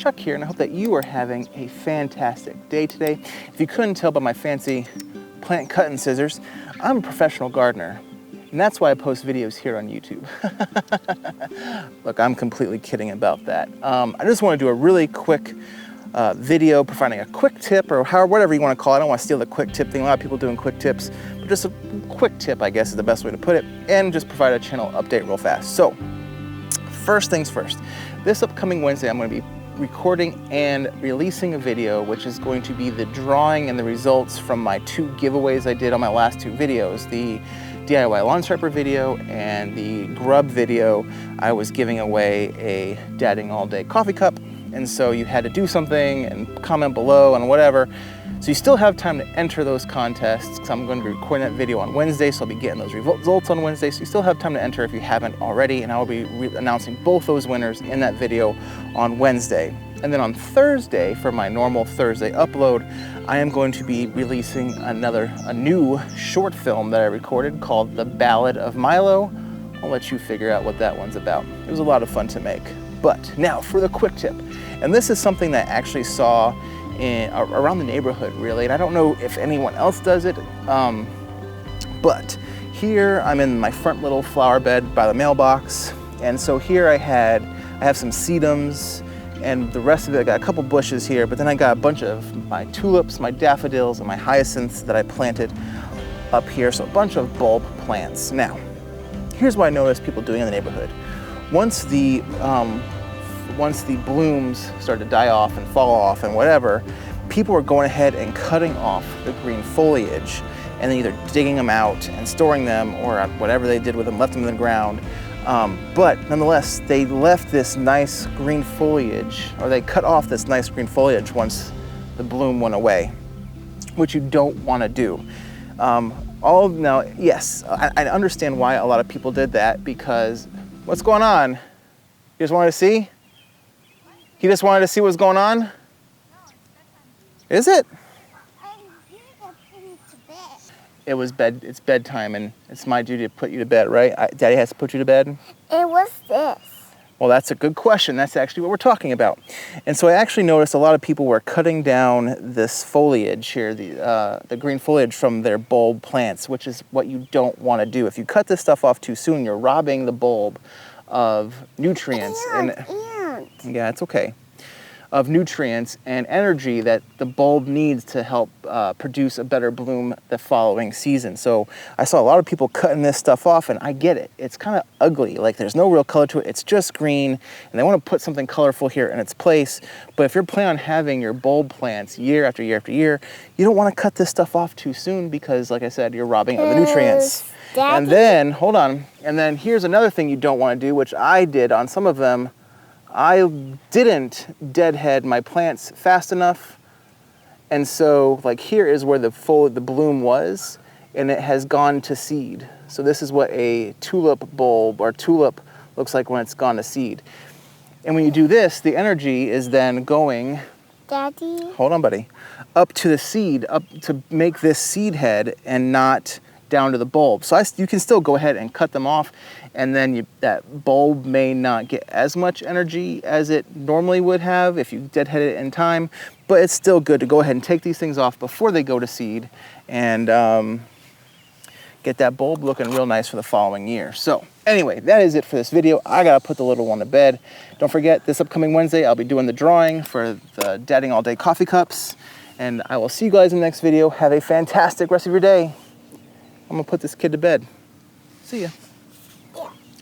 Chuck here, and I hope that you are having a fantastic day today. If you couldn't tell by my fancy plant cutting scissors, I'm a professional gardener, and that's why I post videos here on YouTube. Look, I'm completely kidding about that. I just want to do a really quick video providing a quick tip, or whatever you want to call it. I don't want to steal the quick tip thing. A lot of people doing quick tips, but just a quick tip, I guess, is the best way to put it, and just provide a channel update real fast. So, first things first. This upcoming Wednesday, I'm going to be recording and releasing a video, which is going to be the drawing and the results from my 2 giveaways I did on my last 2 videos, the DIY lawn striper video and the grub video. I was giving away a dadding all day coffee cup, and so you had to do something and comment below and whatever. So you still have time to enter those contests, because I'm going to be recording that video on Wednesday, so I'll be getting those results on Wednesday. So you still have time to enter if you haven't already, and I will be announcing both those winners in that video on Wednesday. And then on Thursday, for my normal Thursday upload, I am going to be releasing a new short film that I recorded called The Ballad of Milo. I'll let you figure out what that one's about. It was a lot of fun to make. But now for the quick tip. And this is something that I actually saw around the neighborhood, really, and I don't know if anyone else does it, but here I'm in my front little flower bed by the mailbox, and so here I have some sedums, and the rest of it, I got a couple bushes here, but then I got a bunch of my tulips, my daffodils, and my hyacinths that I planted up here, so a bunch of bulb plants. Now, here's what I noticed people doing in the neighborhood. Once the blooms start to die off and fall off and whatever, people were going ahead and cutting off the green foliage and then either digging them out and storing them, or whatever they did with them, left them in the ground. But nonetheless, they left this nice green foliage, or they cut off this nice green foliage once the bloom went away, which you don't want to do. Now, yes, I understand why a lot of people did that, because what's going on? You just wanted to see? He just wanted to see what's going on? No, is it? It's bedtime, and it's my duty to put you to bed, right? Daddy has to put you to bed? It was this. Well, that's a good question. That's actually what we're talking about. And so I actually noticed a lot of people were cutting down this foliage here, the green foliage from their bulb plants, which is what you don't want to do. If you cut this stuff off too soon, you're robbing the bulb of nutrients. Yeah, it's okay. Of nutrients and energy that the bulb needs to help produce a better bloom the following season. So I saw a lot of people cutting this stuff off, and I get it. It's kind of ugly. Like, there's no real color to it. It's just green, and they want to put something colorful here in its place. But if you're planning on having your bulb plants year after year after year, you don't want to cut this stuff off too soon, because, like I said, you're robbing of the nutrients. Daddy? And then, hold on, and then here's another thing you don't want to do, which I did on some of them. I didn't deadhead my plants fast enough, and so like here is where the bloom was, and it has gone to seed. So this is what a tulip bulb or tulip looks like when it's gone to seed. And when you do this, the energy is then going, Daddy? Hold on, buddy, up to the seed, up to make this seed head, and not down to the bulb. So you can still go ahead and cut them off, and then that bulb may not get as much energy as it normally would have if you deadhead it in time, but it's still good to go ahead and take these things off before they go to seed, and get that bulb looking real nice for the following year. So anyway, that is it for this video. I gotta put the little one to bed. Don't forget, this upcoming Wednesday, I'll be doing the drawing for the Dadding All Day coffee cups, and I will see you guys in the next video. Have a fantastic rest of your day. I'm gonna put this kid to bed. See ya.